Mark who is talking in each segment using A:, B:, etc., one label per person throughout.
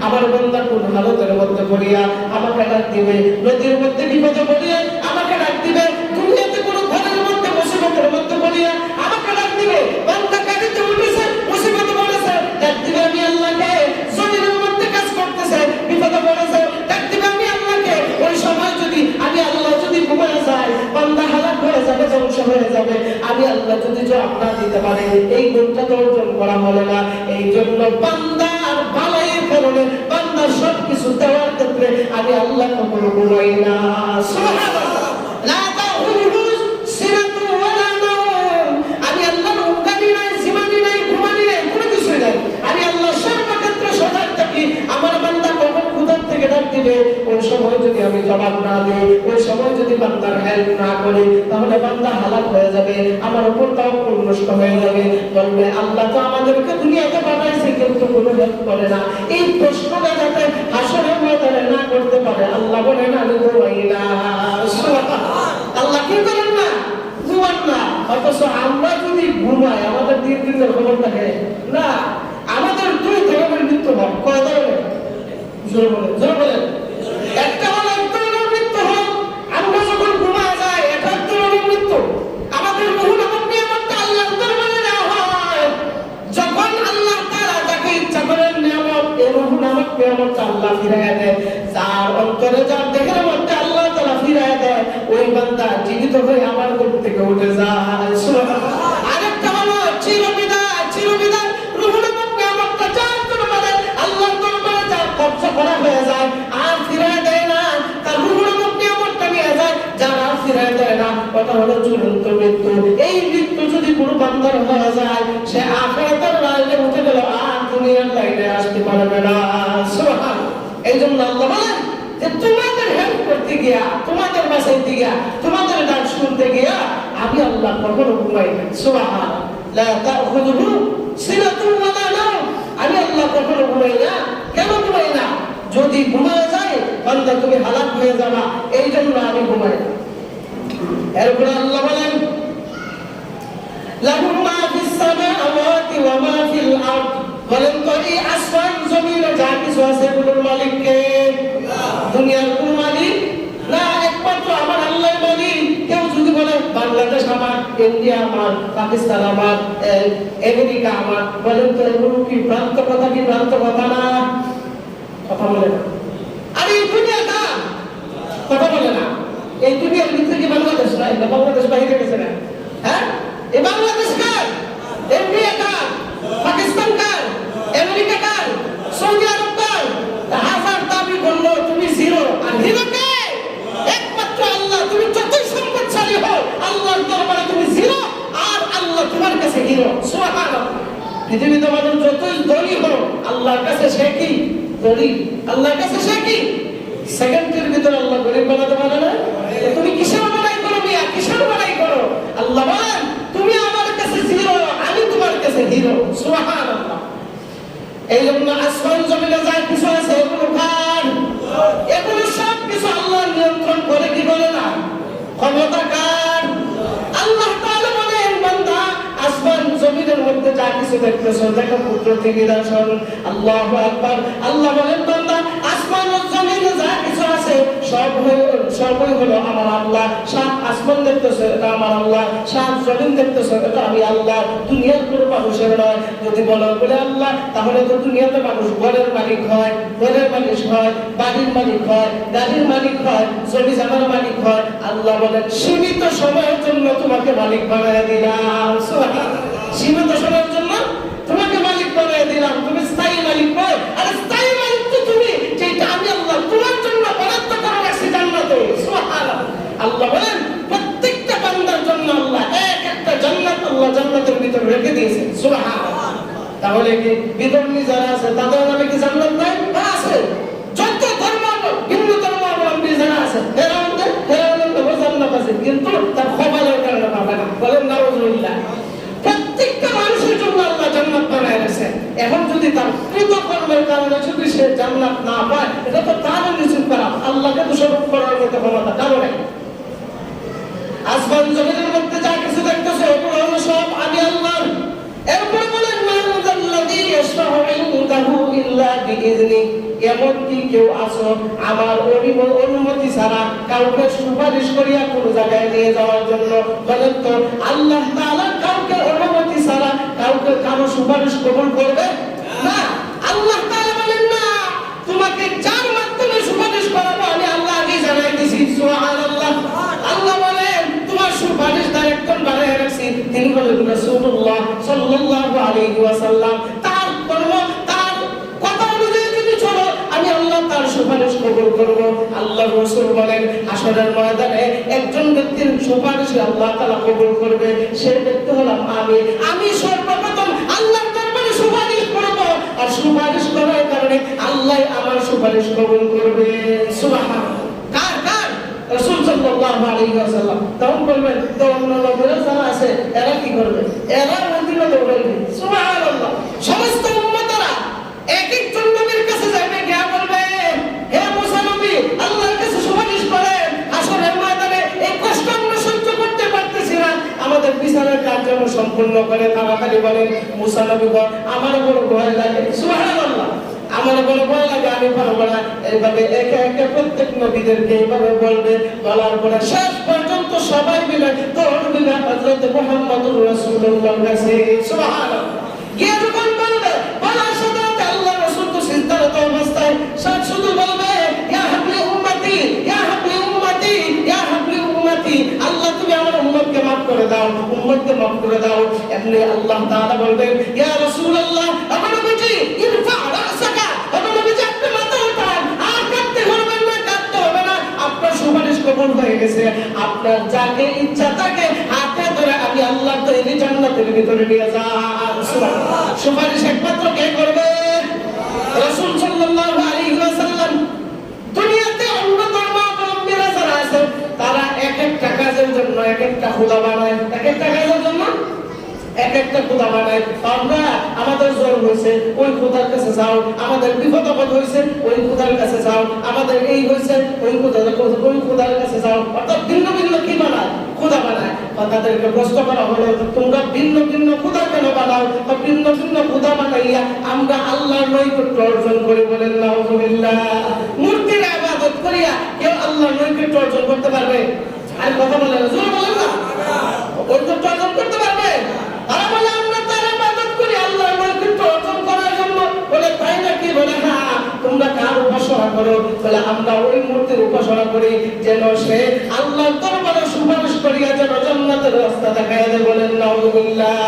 A: আমার বান্দা কোন হালতের মধ্যে পড়িয়া আমাকে ডাক দিবে, নদীর মধ্যে বিপদে পড়িয়া আমাকে ডাক দিবে, দুনিয়াতে কোন ঘরের মধ্যে মুসিবতের মধ্যে পড়িয়া আমাকে ডাক দিবে, বান্দা কাঁদিতে উঠেছে, মুসিবতে পড়েছে, ডাক দিবে আমি আল্লাহকে, জমিনের মধ্যে কাজ করতেছে, বিপদে পড়েছে, ডাক দিবে আমি আল্লাহকে। ওই সময় যদি আমি আল্লাহ যদি ঘুমায় যাই, বান্দা হালাক হয়ে যাবে, ধ্বংস হয়ে যাবে, আমি আল্লাহ যদি জবাব না দিতে পারি, এই গুণটা তো অর্জন করা হলো না। এই জন্য বান্দার ভালাইয়ের কারণে বান্দার সবকিছু দেওয়ার ক্ষেত্রে আমি আল্লাহ কখনো ঘুমাই না। সুবহানাল্লাহ। লা তাখুযুহু সিনাতুন ওয়ালা নাওম। আমি আল্লাহর উঙ্গানি নাই, জিমানি নাই, ঘুমানি নাই, কোনো কিছুই নাই। আমি আল্লাহ সর্বক্ষেত্রে সজাগ থাকি। আমার বান্দা কখন ক্ষুধার থেকে ডাক দিবে, ওই সময় যদি আমি জবাব না দিই, ওই সময় যদি বান্দার হেল্প না করি, তাহলে বান্দা হালাক হয়ে যাবে, আমার উপর তাওয়াক্কুল নষ্ট হয়ে যাবে। বলবে আল্লাহ তো আমাদেরকে দুনিয়াতে পাঠাইছে কিন্তু কোনো হেল্প করে না। এই প্রশ্নটা যাতে হাসরের ময়দানে না করতে পারে, আল্লাহ বলেন আমি ঘুমাই না। আল্লাহ কি করেন না? ঘুমান না। অথচ আমরা যদি ঘুমাই আমাদের দিনের খবর থাকে না। আমাদের দুই ধরনের মৃত্যু হয়। কয় ধরনের? জোর বলেন, জোর বলেন। একটা হলো এক ধরনের মৃত্যু হয় আমরা যখন ঘুমায় যাই, এটা এক ধরনের মৃত্যু। আমাদের রূহ নামক নিয়ামতটা আল্লাহর দরবারে দেওয়া হয়। যখন আল্লাহ তাআলা যাকে ইচ্ছা করেন নিয়ামত, এই রূহ নামক নিয়ামতটা আল্লাহ ফিরাইয়া দেয়। যার অন্তরে যার দেহের মধ্যে আল্লাহ তাআলা ফিরাইয়া দেয়, ওই বান্দা জীবিত হয়ে আমার ঘুম থেকে উঠে যায়। সুবহানাল্লাহ। আরেকটা হলো চিরবিদায়, চিরবিদায় রূহ নামক নিয়ামতটা যার দরবারে আল্লাহর দরবারে যার কবজা করা হয়ে যায়, আর ফিরাইয়া দেয় না, তার রূহ নামক নিয়ামতটা নিয়ে যায়, যার আর ফিরাইয়া দেয় না, ওটা হলো চূড়ান্ত মৃত্যু। এই মৃত্যু যদি কোনো বান্দার হয়ে যায়, সে আখিরাতের লাইনে উঠে গেল, আর দুনিয়ার লাইনে আসতে পারবে না। সুবহানাল্লাহ। এই জন্য আল্লাহ বলেন যে তোমাদের হেল্প করতে গিয়া, তোমাদের বাঁচাইতে গিয়া, তোমাদের ডাক শুনতে গিয়া আমি আল্লাহ কখনো ঘুমাই না। সুবহানাল্লাহ। লা তাখুযুহু সিনাতুন ওয়ালা নাওম। আমি আল্লাহ কখনো ঘুমাই না। কেন ঘুমাই না? যদি ঘুমায় যায় বান্দা তুমি হালাক হয়ে যাবা, এই জন্য আমি ঘুমাই না। এরপরে আল্লাহ বলেন লাহু মা ফিস সামাওয়াতি ওয়া মা ফিল আরদ। বলেন তো এই আসমান জমিনে যা কিছু আছে এগুলোর মালিক কে? দুনিয়ার কোন মালিক না, একমাত্র আমার আল্লাহর মালিক। কেউ যদি বলে বাংলাদেশ আমার, ইন্ডিয়া আমার, পাকিস্তান আমার, আমেরিকা আমার, বলেন তো এগুলো কি ভ্রান্ত কথা? কি ভ্রান্ত কথা না? কথা বলে না। আর এই দুনিয়া কার? কথা বলে না। এই দুনিয়ার ভিতরে কি বাংলাদেশ নাই? না বাংলাদেশ বাইরে গেছে না? হ্যাঁ, এই বাংলাদেশ কার? ইন্ডিয়া কার? পাকিস্তান কার? আমেরিকা কার? সৌদি আরব কার? হাজার দাবি করলো তুমি জিরো, আর হিরো কে? একমাত্র আল্লাহ। তুমি যতই সম্পদশালী হও, আল্লাহর দরবারে তুমি জিরো, আর আল্লাহ তোমার কাছে হিরো। সুবহানাল্লাহ। পৃথিবীতে মানুষ যতই ধনী হও, আল্লাহর কাছে সে কি? গরিব। আল্লাহর কাছে সে কি? সেকেন্ডের ভিতরে আল্লাহ গরিব বানাতে পারে না। তুমি কিসের বানাই করো মিয়া? কিসের বানাই করো? আল্লাহ বলেন তুমি আমার কাছে জিরো, আমি তোমার কাছে হিরো। সুবহানাল্লাহ। এই জন্য আসমান জমিনে যা কিছু আছে এগুলো কার? এগুলো সব কিছু আল্লাহ নিয়ন্ত্রণ করে কি করে না? ক্ষমতা কার? আল্লাহ তাআলা বলেন বান্দা আসমান জমিনের মধ্যে যা কিছু দেখতেছো দেখো কুদরতি নিদর্শন। আল্লাহু আকবার। আল্লাহ বলেন বান্দা আসমান ও জমিনে যা কিছু আছে সবই হলো আমার আল্লাহ। সাত আসমান দেখতেছো এটা আমার আল্লাহ, সাত জমিন দেখতেছো এটা আমি আল্লাহ। দুনিয়ার কোনো মানুষের নয়। যদি বলো বলে আল্লাহ, তাহলে তো দুনিয়াতে মানুষ ঘরের মালিক হয়, ঘরের মালিক হয়, বাড়ির মালিক হয়, গাড়ির মালিক হয়, জমি জামার মালিক হয়। আল্লাহ বলেন সীমিত সময়ের জন্য তোমাকে মালিক বানায় দিলাম। সীমিত সময়ের জন্য তোমাকে মালিক বানায় দিলাম। তুমি স্থায়ী মালিক নয়। আর স্থায়ী মালিক তো তুমি, যেটা আমি আল্লাহ তোমার জন্য বরাদ্দ করে রাখছি জান্নাতে। সুবহানাল্লাহ। আল্লাহ বলেন প্রত্যেকটা বান্দার জন্য আল্লাহ এক একটা জান্নাত আল্লাহ জান্নাতের ভিতরে রেখে দিয়েছেন। সুবহানাল্লাহ। তাহলে কি বিধর্মী যারা আছে তাদের নামে কি জান্নাত নাই? আছে। যত ধর্ম ভিন্ন ধর্মাবলম্বী যারা আছে এরা জান্নাত আছে, কিন্তু তার কপালের কারণে পাবে না। বলেন নাউযুবিল্লাহ। প্রত্যেকটা মানুষের জন্য আল্লাহ জান্নাত বানায় রেখেছেন। এখন যদি তার কৃতকর্মের কারণে যদি সে জান্নাত না পায়, এটা তো তার নিচু করা, আল্লাহকে দোষারোপ করার মতো ক্ষমতা কারো নেই। আসমান জমিনের মধ্যে যা কিছু দেখতেছে এগুলো হলো সব আমি আল্লাহর। এরপর বলেন মানজাল্লাযী ইয়াশফাউ ইনদাহু ইল্লা বিইযনি। আছো, আমার অনুমতি ছাড়া কাউকে সুপারিশ করিয়া কোনো জায়গায় নিয়ে যাওয়ার জন্য? বলেন তো আল্লাহ তাআলা কাউকে অনুমতি ছাড়া কাউকে কারো সুপারিশ কবুল করবে না? আল্লাহ তাআলা বলেন না, তোমাকে যার মাধ্যমে সুপারিশ করাবো আমি আল্লাহ আগে জানাই দিয়েছি। সুবহানাল্লাহ। আল্লাহ বলেন তোমার সুপারিশদার একজন বানায় রাখছি, তিনি হলেন রাসূলুল্লাহ সাল্লাল্লাহু আলাইহি ওয়াসাল্লাম। তার কর্ম, তার কথা অনুযায়ী যদি চলো আমি আল্লাহ তার সুপারিশ কবুল করব। আল্লাহ রাসূল বলেন হাসরের ময়দানে একজন ব্যক্তির সুপারিশ আল্লাহ তাআলা কবুল করবে, সেই ব্যক্তি হলাম আমি। আমি সর্বপ্রথম আল্লাহর দরবারে সুপারিশ করব, আর সুপারিশ করার কারণে আল্লাহ আমার সুপারিশ কবুল করবে। সুবহানাল্লাহ। কার কার? রাসূল সাল্লাল্লাহু আলাইহি ওয়াসাল্লাম। তখন বলবেন তো অন্য লোকেরা যারা আছে এরা কি করবে? এরা মদিনা দৌড়াবে। সুবহানাল্লাহ। সমস্ত উম্মতরা এক একজন নবীর কাছে যাবে, গিয়ে বলবে হে মুসা নবী আল্লাহর কাছে সুপারিশ করেন, হাসরের ময়দানে এই কষ্ট আমরা সহ্য করতে পারতেছি না, আমাদের বিচারের কার্য সম্পূর্ণ করে তাড়াতাড়ি বলেন। মুসা নবী বলেন আমার বড় ভয় লাগে। সুবহানাল্লাহ। আমার বড় ভয় লাগে, আমি পারবো না। এইভাবে একে একে প্রত্যেক নবীদেরকে এইভাবে বলবে, বলার পরে শেষ পর্যন্ত সবাই মিলে দৌড়বে হযরত মুহাম্মদুর রাসূলুল্লাহর কাছে। সুবহানাল্লাহ। গিয়ে যখন বলবে, বলার সাথে সাথে আল্লাহ রাসূল তো সিজদারত অবস্থায় সব শুধু বলবে ইয়া হাবলি উম্মতি, ইয়া হাবলি উম্মতি, ইয়া হাবলি উম্মতি, আল্লাহ তুমি আমার উম্মতকে maaf করে দাও, উম্মতকে maaf করে দাও। এমনি আল্লাহ তাআলা বলবেন ইয়া রাসূলুল্লাহ আমার নবীজি ইরফা রাসাকা, আমার নবীজি আপনি মাথা উঠান, আর কাঁদতে হবে না, কাঁদতে হবে না, আপনার সুপারিশ কবুল হয়ে গেছে। আপনার যাকে ইচ্ছা তাকে হাতে ধরে আমি আল্লাহ তৈরি জান্নাতের ভিতরে নিয়ে যান। সুবহানাল্লাহ। সুপারিশ একমাত্র কে করবে? রাসূল সাল্লাল্লাহু আলাইহি ওয়াসাল্লাম। দুনিয়াতে অন্য ধর্মাবলম্বীরা যারা আছে তারা এক একটা কাজের জন্য এক একটা খোদা বানায়, এক একটা কাজের জন্য এক একটা খোদা বানায়। আমরা আমাদের জ্বর হয়েছে ওই খোদার কাছে যাও, আমাদের বিপদ আপদ হয়েছে ওই খোদার কাছে যাও, আমাদের এই হয়েছে ওই খোদার কাছে যাও। অর্থাৎ ভিন্ন ভিন্ন কি বানায়? খোদা বানায়। তাদেরকে প্রশ্ন করা হলো তোমরা ভিন্ন ভিন্ন খোদা কেন বানাও? তো ভিন্ন ভিন্ন খোদা বানাইয়া আমরা আল্লাহর নৈকট্য অর্জন করি। বলেন নাউযুবিল্লাহ। মূর্তির ইবাদত করিয়া কেউ আল্লাহর নৈকট্য অর্জন করতে পারবে? আর কথা বলেন জোরে বলেন না, নৈকট্য অর্জন করতে পারবে? তারা বলে আমরা তার ইবাদত করি আল্লাহর নৈকট্য অর্জন করার জন্য। বলে তাই নাকি? বলে হ্যাঁ। তোমরা কার উপাসনা করো? বলে আমরা ওই মূর্তির উপাসনা করি যেন সে আল্লাহর দরবারে সুপারিশ করিয়া যেন জান্নাতের রাস্তা দেখায় দেয়। বলেন নাউযুবিল্লাহ।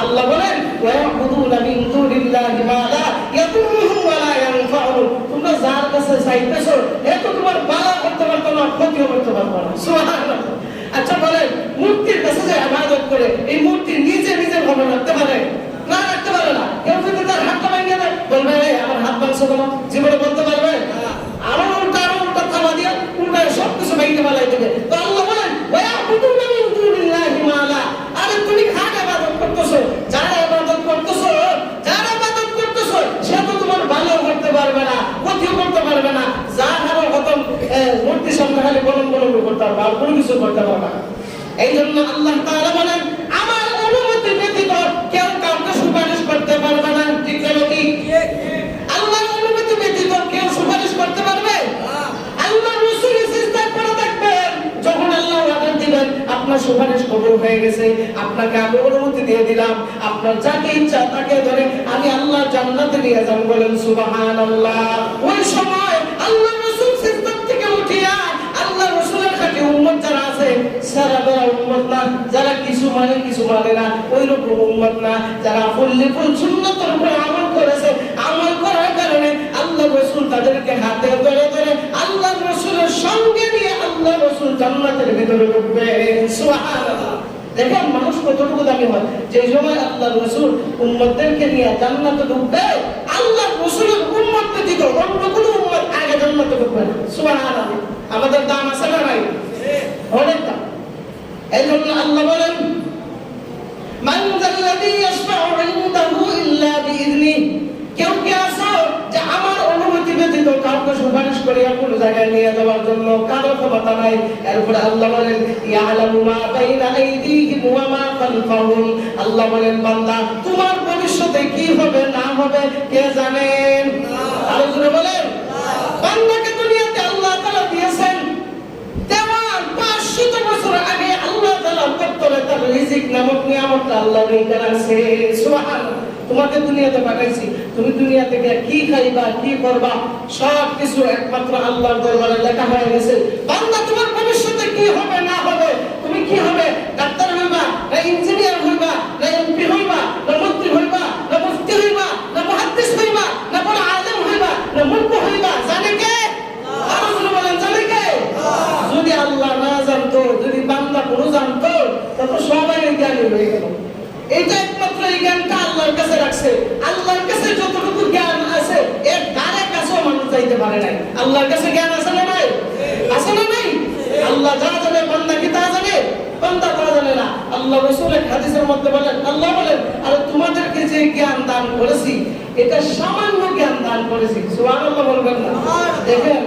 A: আল্লাহ বলেন ওয়ায়াবুদুনা মিন দুনিল্লাহি মা লা ইয়াদুররুহুম ওয়া লা ইয়ানফাউহুম। তোমরা যার কাছে চাইতেছো এ তো তোমার ভালো করতে পারতো না, ক্ষতিও করতে পারতো না। সুবহানাল্লাহ। আচ্ছা বলেন মূর্তির কাছে যে ইবাদত করে এই মূর্তি নিজে নিজে ভাবে রাখতে পারে না? রাখতে পারে না। কেউ যদি তার হাতটা ভেঙে দেয় বলবে আমার হাত ভাঙছে কেন? জীবনে বলতে পারবে? আরো উল্টা থাবা দিয়ে উল্টা সবকিছু ভেঙে ফেলাই দেবে। তো আল্লাহ বলেন ওয়ায়াবুদুনা মিন দুনিল্লাহি মা লা, আরে তুমি কার ইবাদত করতেছো? যারা ইবাদত করতেছো, যারা ইবাদত করতেছো সে তো তোমার ভালো করতে পারবে না, ক্ষতিও করতে পারবে না। যা হারো খতম মূর্তি সামনে খালি বলন করতে পারবে, আর কোনো কিছু করতে পারবে না। এই জন্য আল্লাহ তাআলা বলেন আমার অনুমতি ব্যতীত কেউ কাউকে সুপারিশ করতে পারবে না। ঠিক কি? আল্লাহর অনুমতি ব্যতীত কেউ সুপারিশ করতে পারবে? আল্লাহর রাসূল সিজদায় পড়ে থাকবেন, যখন আল্লাহ অর্ডার দিবেন আপনার সুপারিশ কবুল হয়ে গেছে, আপনাকে আমি অনুমতি দিয়ে দিলাম, আপনার যাকে ইচ্ছা তাকে ধরে আমি আল্লাহ জান্নাতে নিয়ে যাব। বলেন সুবহানাল্লাহ। ওই সময় আল্লাহর রাসূল সিজদা থেকে উঠিয়া আল্লাহ রাসূলের খাঁটি উম্মত যারা আছে সারা বেলা উম্মত না, যারা কিছু মানে কিছু মানে না ওই রকম উম্মত না, যারা ফুল্লি ফুল সুন্নতের উপর আমল করেছে, আমল করার কারণে আল্লাহ রাসূল তাদেরকে হাতে ধরে ধরে আল্লাহ রাসূলের সঙ্গে নিয়ে আল্লাহ রাসূল জান্নাতের ভিতরে ঢুকবে। সুবহানাল্লাহ। দেখেন মানুষ কতটুকু দামি হয়, যে সময় আল্লাহ রাসূল উম্মতদেরকে নিয়ে জান্নাতে ঢুকবে আল্লাহ রাসূলের উম্মত ব্যতীত অন্য কোনো উম্মত আগে জান্নাতে ঢুকবে না। সুবহানাল্লাহ। আমাদের দাম আছে না নাই? অনেক দাম। এই জন্য আল্লাহ বলেন মান যাল্লাযী ইয়াশফাউ ইনদাহু ইল্লা বিইذনি। কেউ কি আছে যে আমার অনুমতি ব্যতীত কাউকে সুপারিশ করিয়া কোন জায়গায় নিয়ে যাওয়ার জন্য কারো ক্ষমতা নাই? এরপরে আল্লাহ বলেন ইয়ালামু মা বাইনা আইদিহিম ওয়া মা খালফাহুম। আল্লাহ বলেন বান্দা তোমার ভবিষ্যতে কি হবে না হবে কে জানেন? আল্লাহ বলেন বান্দাকে দুনিয়াতে আল্লাহ তাআলা দিয়েছেন তেমন 500 বছর আগে আল্লাহ তাআলা কর্তরে তার রিজিক নামক নিয়ামতটা আল্লাহ রেখে রাখছে। সুবহানাল্লাহ। তোমাকে দুনিয়াতে পাঠাইছি, তুমি দুনিয়া থেকে কি খাইবা কি করবা সব কিছু একমাত্র আল্লাহর দরবারে লেখা হয়ে গেছে। বান্দা তোমার ভবিষ্যতে কি হবে না হবে, তুমি কি হবে, ডাক্তার হইবা না ইঞ্জিনিয়ার হইবা না এমপি হইবা না মন্ত্রী হইবা না মুফতি হইবা না মুহাদ্দিস হইবা না বড় আলেম হইবা না মুফতি হইবা, জানে কে? আল্লাহ বলেন, জানে কে? যদি আল্লাহ না জানতো, যদি বান্দা কোনো জানতো, তবে সবাই জ্ঞানী হয়ে গেল। এইটা একমাত্র এই জ্ঞানটা আল্লাহর কাছে রাখছে। আল্লাহর কাছে যতটুকু জ্ঞান আছে এর ধারে কাছেও মানুষ যাইতে পারে নাই। আল্লাহর কাছে জ্ঞান আছে না নাই? আছে না নাই? আল্লাহ যা জানে বান্দা কি তা জানে? বান্দা তা জানে না। আল্লাহ রাসূলের হাদিসের মধ্যে বলেন, আল্লাহ বলেন, আরে তোমাদেরকে যে জ্ঞান দান করেছি এটা সামান্য জ্ঞান দান করেছি। সুবহানাল্লাহ বলবেন না? দেখেন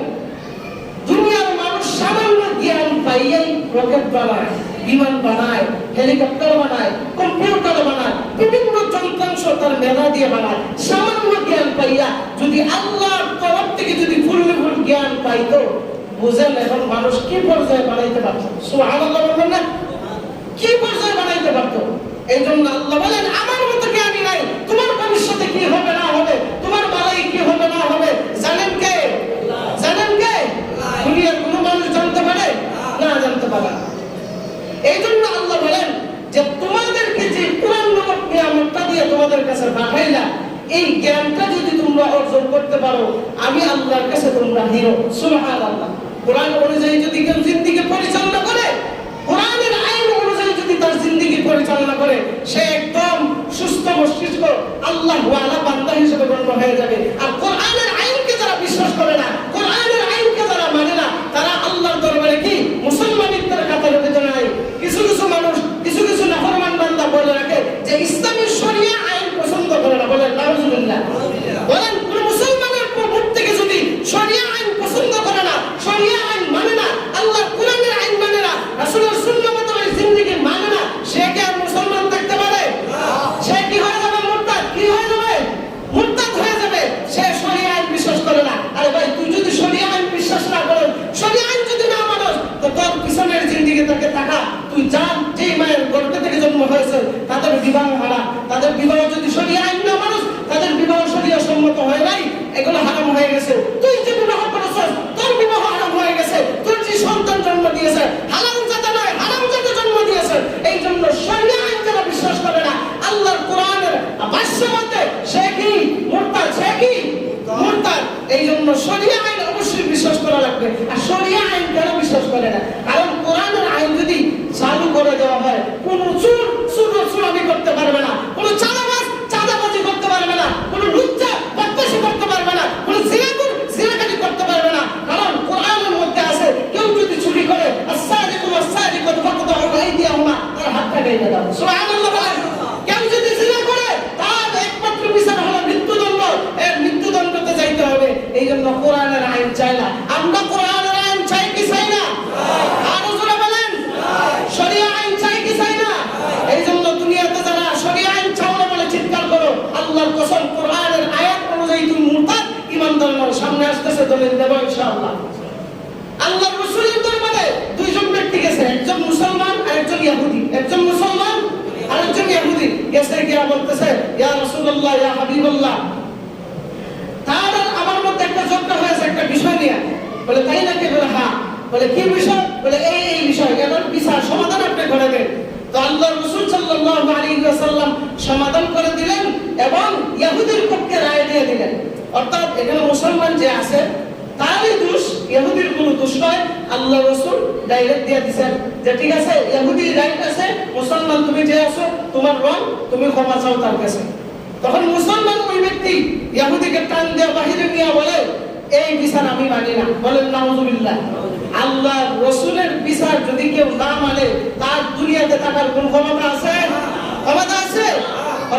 A: দুনিয়ার মানুষ সামান্য জ্ঞান পাইয়াই রকেট বানায়, বিমান বানায়, হেলিকপ্টার বানায়, কম্পিউটার বানায়, বিভিন্ন যন্ত্রাংশ তার মেধা দিয়ে বানায়। সামান্য জ্ঞান পাইয়া যদি আল্লাহর তরফ থেকে যদি ফুল জ্ঞান পাইতো, বুঝেন এখন মানুষ কি পর্যায়ে বানাইতে পারত? সুবহানাল্লাহ বলবেন না? কি পর্যায়ে বানাইতে পারত? এই জন্য আল্লাহ বলেন, আমার মতো জ্ঞানী নাই। তোমার ভবিষ্যতে কি হবে না হবে, তোমার বালাই কি হবে না হবে, জানেন কে? জানেন কে? দুনিয়ার কোনো মানুষ জানতে পারে না? জানতে পারে না। এই জন্য আল্লাহ বলেন যে তোমাদেরকে যে কোরআন নামক নিয়ামতটা দিয়ে তোমাদের কাছে পাঠাইলাম, এই জ্ঞানটা যদি তোমরা অর্জন করতে পারো, আমি আল্লাহর কাছে তোমরা হিরো। সুবহানাল্লাহ। কোরআন অনুযায়ী যদি কেউ জিন্দেগি পরিচালনা করে, কোরআনের আইন অনুযায়ী যদি তার জিন্দেগি পরিচালনা করে, সে একদম সুস্থ মস্তিষ্ক আল্লাহ ওয়ালা বান্দা হিসেবে গণ্য হয়ে যাবে। আর কোরআনের আইনকে যারা বিশ্বাস করে না, কোরআনের আইনকে যারা মানে না, তারা আল্লাহর দরবারে কি মুসলমানিত্বের কাতারে বেঁধে নাই। কিছু কিছু মানুষ, কিছু কিছু নাফরমান বান্দা বলে রাখে যে ইসলামী শরিয়া আইন পছন্দ করে না। বলেন নাউজুবিল্লাহ। বলেন কোন মুসলমানের মুখ থেকে যদি শরিয়া আইন পছন্দ করে না, শরিয়া আইন মানে না, আল্লাহর কোরআনের আইন মানে না, রাসূলের সুন্নাহ মোতাবেক জিন্দেগি মানে না, সে কি আর মুসলমান থাকতে পারে? সে কি হয়ে যাবে? মুরতাদ। কি হয়ে যাবে? মুরতাদ হয়ে যাবে। সে শরিয়া আইন বিশ্বাস করে না। আরে ভাই, তুই যদি শরিয়া আইন বিশ্বাস না করিস, শরিয়া আইন যদি না মানস, তো তোর পিছনের জিন্দেগি থেকে টাকা তুই জান যেই মায়ের গর্ভে থেকে জন্ম হয়েছে তাদের বিবাহ হারাম। তাদের বিবাহ যদি শরিয়া আইন না মানুষ, তাদের বিবাহ শরিয়া সম্মত হয় নাই, এগুলো হারাম হয়ে গেছে। তুই যে বিবাহ করেছিস তোর বিবাহ হারাম হয়ে গেছে। তোর যে সন্তান জন্ম দিয়েছে হালাল জাতে নয়, হারাম জাতে জন্ম দিয়েছে। এই জন্য শরিয়া আইন যারা বিশ্বাস করে না, আল্লাহর কোরআনের ভাষ্য মতে সে কি মুরতাদ, সে কি মুরতাদ। এই জন্য শরিয়া আইন অবশ্যই বিশ্বাস করা লাগবে। আর শরিয়া আইন কেন বিশ্বাস করে না? কারণ কোরআনের আইন যদি চালু করে দেওয়া হয়, কোন চুরি করতে পারবে না, কোন চাঁদাবাজি করতে পারবে না, কোন লুচ্চা বদমাশি করতে পারবে না, কোন জিনাকাটি করতে পারবে না। কারণ কোরআনের মধ্যে আছে কেউ যদি চুরি করে আস-সারিকু ওয়াস-সারিকাতু ফাকতাউ আইদিয়াহুমা, তার হাতটা কেটে দাও। সুবহানাল্লাহ বলেন। কেউ যদি জিনা করে তার একমাত্র বিচার হলো মৃত্যুদণ্ড। এর মৃত্যুদণ্ডতে যাইতে হবে। এই জন্য কোরআনের আইন চাই না। আমরা কোরআনের আইন চাই কি চাই না? আরো জোরে বলেন, শরিয়া আইন চাই কি চাই না? এই জন্য দুনিয়াতে যারা শরিয়া আইন চাও না বলে চিৎকার করো, আল্লাহর কসম কোরআনের আয়াত অনুযায়ী তুমি মুরতাদ ঈমানদার নও। সামনে আসতেছে দলিল দেব ইনশাআল্লাহ। আল্লাহর রাসূলের দরবারে দুইজন ব্যক্তি গেছে, একজন মুসলমান আর একজন ইহুদি। একজন মুসলমান আর একজন ইহুদি গেছে, গিয়া বলতেছে, ইয়া রাসূলুল্লাহ, ইয়া হাবিবাল্লাহ, তার আমার মধ্যে একটা ঝগড়া হয়েছে একটা বিষয় নিয়ে। বলে তাই নাকি? বলে হ্যাঁ। বলে কি বিষয়? বলে এই বিষয়, এর বিচার সমাধান আপনি করে দেন। তো আল্লাহর রাসূল সাল্লাল্লাহু আলাইহি ওয়াসাল্লাম সমাধান করে দিলেন এবং ইহুদির পক্ষে রায় দিয়ে দিলেন। অর্থাৎ এখানে মুসলমান যে আছে তারই দোষ, ইহুদির কোনো দোষ নয়। আল্লাহর রাসূল ডাইরেক্ট দিয়ে দিয়েছেন যে ঠিক আছে, ইহুদি রাইট আছে, মুসলমান তুমি যে আছো তোমার রং, তুমি ক্ষমা চাও তার কাছে। তখন মুসলমান ওই ব্যক্তি ইহুদিকে টান দিয়ে বাহিরে নিয়ে বলে, এই বিচার আমি মানি না। বলেন নাউজুবিল্লাহ। আল্লাহর রাসূলের বিচার যদি কেউ না মানে, তার দুনিয়াতে থাকার কোন ক্ষমতা আছে? ক্ষমতা আছে?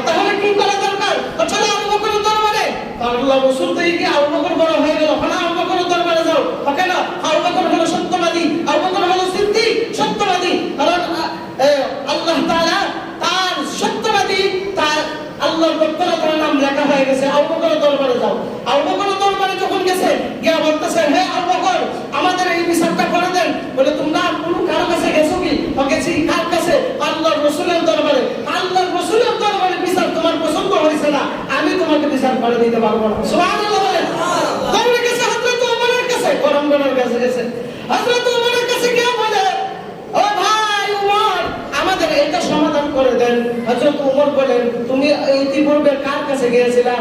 A: তাহলে কি করা দরকার? চলো আবু বকরের দরবারে। আল্লাহর রাসূল তো কি আবু বকর বড় হয়ে গেল, না আবু বকরের দরবারে যাও। কেন? আবু বকর হলো সত্যবাদী, আবু বকর হলো সিদ্দিক, সত্যবাদী। কারণ আল্লাহ তাআলা তার সত্যবাদী, তার আল্লাহর দরবারে তার নাম লেখা হয়ে গেছে। আবু বকরের দরবারে যাও। আবু বকরের দরবারে যখন গেছে, গিয়া বলতেছে পারবো না। সুবহানাল্লাহ বলেন। দৌড়ে গেছে হযরত ওমরের কাছে, গরম গরম কাছে গেছে। হযরত ওমরের কাছে গিয়ে বলে, ও ভাই ওমর, আমাদের এটা সমাধান করে দেন। হযরত ওমর বলেন, তুমি ইতিপূর্বে কার কাছে গিয়েছিলা?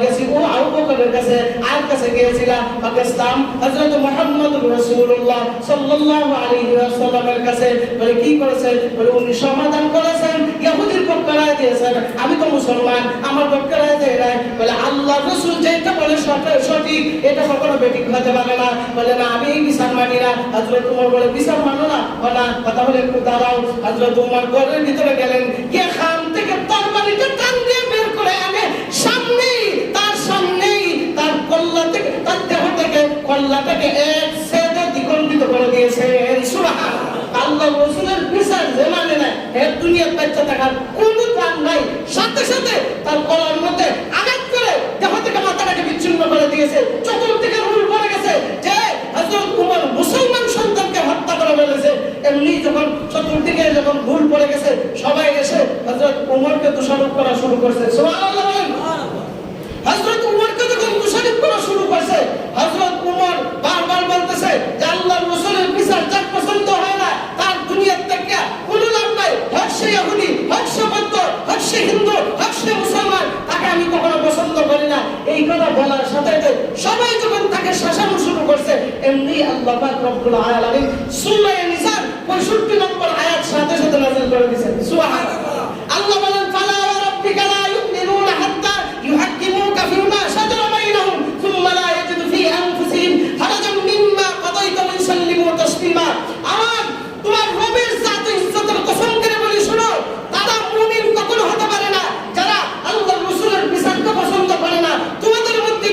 A: গেছি ও আবু বকরের কাছে। আর কাছে গিয়েছিলা? পাকিস্তান হযরত মুহাম্মদুর রাসূলুল্লাহ সাল্লাল্লাহু আলাইহি ওয়াসাল্লামের কাছে। বলে কি করেছেন? বলে উনি সমাধান করেছেন, ইহুদির পক্ষ রায় দিয়েছেন। আমি তো মুসলমান, আমার পক্ষ রায় দেয় নাই। বলে আল্লাহ রাসূল যেটা বলে সঠিক, এটা কখনো বেঠিক হতে পারে না। বলে না, আমি এই বিচার মানি না। হযরত ওমর বলে বিচার মানো না? বলে কথা বলে একটু দাঁড়াও। হযরত ওমর ঘরের ভিতরে গেলেন, গিয়ে খাম থেকে তরবারিটা টান দিয়ে বের করে আনে, সামনেই তার কল্লা থেকে, তার দেহ থেকে কল্লাটাকে এক সেদে দ্বিখণ্ডিত করে দিয়েছেন। সুবহানাল্লাহ। আল্লাহ রাসূলের বিচার যে মানে না, এর দুনিয়ার বাচ্চা থাকার কোনো প্রাণ নাই। সাথে সাথে তার কলার মধ্যে আঘাত করে দেহ থেকে মাথাটাকে বিচ্ছিন্ন করে দিয়েছে। চতুর্দিকে রুল পড়ে গেছে যে হযরত ওমর মুসলমান সন্তানকে হত্যা করে ফেলেছে। এমনি যখন চতুর্দিকে যখন ভুল পড়ে গেছে, সবাই এসে হযরত ওমরকে দোষারোপ করা শুরু করছে। সুবহানাল্লাহ বলেন। হযরত ওমরকে যখন দোষারোপ করা শুরু করছে, হযরত ওমর বারবার বলতেছে যে আল্লাহর রাসূলের বিচার যার পছন্দ হয় না, তার দুনিয়ার থেকে কোনো লাভ নাই। হোক সে ইহুদি, হোক সে বৌদ্ধ, হোক সে হিন্দু, হোক সে মুসলমান, তাকে আমি কখনো পছন্দ করি না। এই কথা বলার সাথে সাথে সবাই যখন তাকে শাসানো শুরু করছে, এমনি আল্লাহ পাক রব্বুল আলামিন সূরা নিসার 65 নম্বর আয়াত সাথে সাথে নাযিল করে দিয়েছেন। সুবহানাল্লাহ। আল্লাহ বলেন, ফালা ওয়া রাব্বিকা লা ইউমিনুনা হাত্তা ইউহাক্কিমুকা ফিমা শাজারা বাইনাহুম সুম্মা লা ইয়াজিদু ফি আনফুসিহিম হারাজাম মিম্মা কাদাইতা ওয়া ইউসাল্লিমু তাসলিমা। আমার তোমার রবের জাত ইজ্জতের কসম করে বলি, শুনো, তারা মুমিন কখনো হতে পারে না যারা আল্লাহর রাসূলের বিচারকে পছন্দ করে না। তোমাদের মধ্যে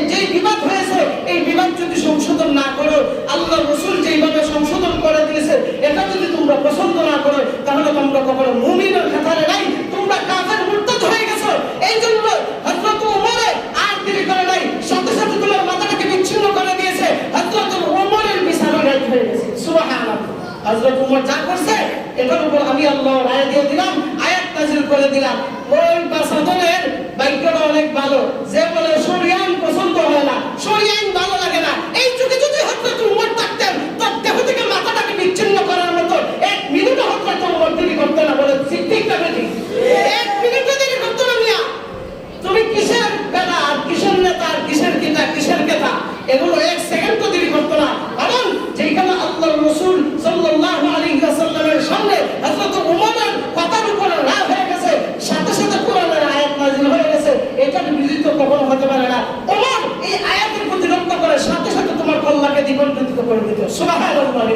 A: যেই বিবাদ হয়েছে, এই বিবাদ যদি সংশোধন না করো, আল্লাহর রাসূল যেইভাবে সংশোধন করে দিয়েছে, এটা যদি তোমরা পছন্দ না করো, তাহলে তোমরা কখনো মুমিনের কাতারে নাই, তোমরা কাফের মুরতাদ হয়ে গেছো। এই জন্য হযরত ওমরে আর দেরি করে নাই, সাথে সাথে তোমার মাথাটাকে বিচ্ছিন্ন করে দিয়েছে। হযরত ওমরের বিচার রায় হয়ে গেছে। সুবহানাল্লাহ। হযরত ওমর যা করছে, এটার উপর আমি আল্লাহ রায় দিয়ে দিলাম, আয়াত নাযিল করে দিলাম। ওই বাসাদনের বাক্যটা অনেক ভালো, যে বলে শরীয়ত আইন পছন্দ হয় না, শরীয়ত আইন ভালো লাগে না, এই যুগে যদি হযরত ওমর থাকতেন, তার দেহ থেকে মাথাটাকে বিচ্ছিন্ন করার মতো এক মিনিটও হযরত ওমর দেরি করতে না। বলে ঠিক না বেঠিক? এক মিনিটও দেরি করতে না। মিয়া, তুমি কিসের বেটা আর কিসের নেতা আর কিসের কিতা কিসের কেতা, এগুলো এক সেকেন্ডও দেরি করতে না। কারণ যেখানে আল্লাহর রাসূল সাল্লাল্লাহু আলাইহি ওয়াসাল্লামের সামনে হযরত ওমরের কথার উপরে রাগ হয়ে গেছে, সাথে সাথে কোরআনের আয়াত নাযিল হয়ে গেছে, এটা বিরোধিত কখনো হতে পারে না। ওমর এই আয়াতের প্রতি লক্ষ্য করে সাথে সাথে তোমার কল্লাকে দ্বিখণ্ডিত করে দিত। সুবহানাল্লাহ।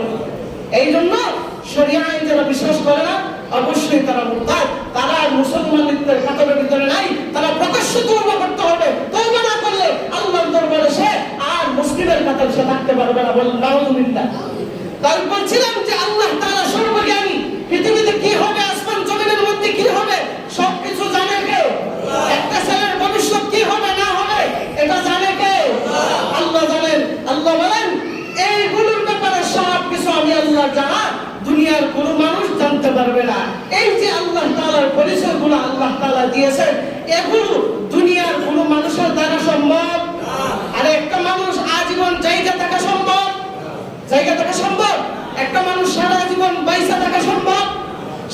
A: এই জন্য শরীয়ত আইন যারা বিশ্বাস করে না, অবশ্যই তারা মুরতাদ, তারা মুসলমানদের কাতারের ভিতরে নাই, তারা প্রকাশ্য তওবা করতে হবে। তওবা না করলে আল্লাহর দরবারে সে আর মুসলিমের কাতারে সে থাকতে পারবে না। বলেন নাউযুবিল্লাহ। তাই বলছিলাম যে আল্লাহ তাআলা সর্বজ্ঞানী। পৃথিবীতে কি হবে, আসমান জমিনের মধ্যে কি হবে, সবকিছু জানে কে? একটা ছেলের ভবিষ্যৎ কি হবে না হবে, এটা জানে কে? আল্লাহ জানেন। আল্লাহ বলেন, এইগুলোর ব্যাপারে সব কিছু আমি আল্লাহ জানা, দুনিয়ার কোনো মানুষ জানতে পারবে না। এই যে আল্লাহ তাআলার পরিচয়গুলো আল্লাহ তাআলা দিয়েছেন, এগুলো দুনিয়ার কোনো মানুষের দ্বারা সম্ভব। আর একটা মানুষ আজীবন জায়গা থাকা সম্ভব? জায়গা থাকা সম্ভব? একটা মানুষ সারা জীবন বাইসা থাকা সম্ভব?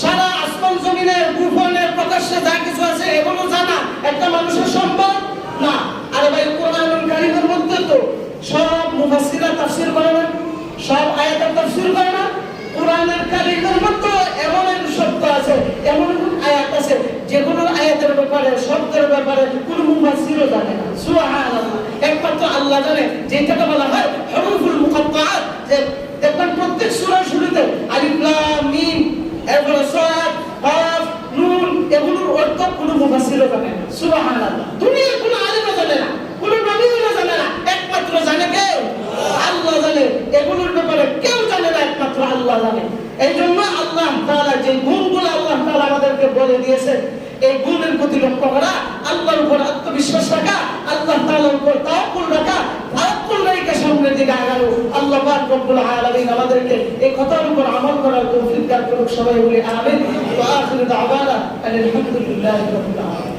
A: সারা আসমান জমিনের গোপনের প্রকাশ্যে যা কিছু আছে এগুলো জানা একটা মানুষের সম্ভব না। আরে ভাই, কোরআনুল কারীমের মধ্যে তো সব মুফাসসিররা তাফসীর করে না, সব আয়াতের তাফসীর করে না। কোরআনের কারীমের মধ্যে এমন এক শব্দ আছে, এমন আয়াত আছে যেগুলোর আয়াতের ব্যাপারে, শব্দের ব্যাপারে কোন মুফাসসিরও জানে না। সুবহানাল্লাহ। একমাত্র আল্লাহ জানে, যেটাকে বলা হয় হুরুফুল মুকাত্তাআত। যে দেখবেন প্রত্যেক সূরার শুরুতে আলিফ লাম মিম, এরপরে সাদ কাফ নুন, এগুলোর অর্থ কোন মুফাসসিরও জানে না। সুবহানাল্লাহ। দুনিয়ার কোন আলেমও জানে না, কোন নবীও জানে না, একমাত্র জানে কে? আল্লাহ জানে। এগুলোর ব্যাপারে কেউ জানে না, একমাত্র আল্লাহ জানে। এই জন্য আল্লাহ তাআলা যে গুণগুলো আল্লাহ তাআলা আমাদেরকে বলে দিয়েছে, এই গুণের প্রতি লক্ষ্য করা, আল্লাহর উপর আত্মবিশ্বাস রাখা, আল্লাহ তাআলার উপর তাওয়াক্কুল রাখা, তাওয়াক্কুল রেখে সামনের দিকে আগানো। আল্লাহ পাক রব্বুল আলামিন আমাদেরকে এই কথার উপর আমল করার তৌফিক দান করুক। সবাই বলি আমিন। ওয়া আখিরু দাওয়ানা আলহামদুলিল্লাহি রাব্বিল আলামিন।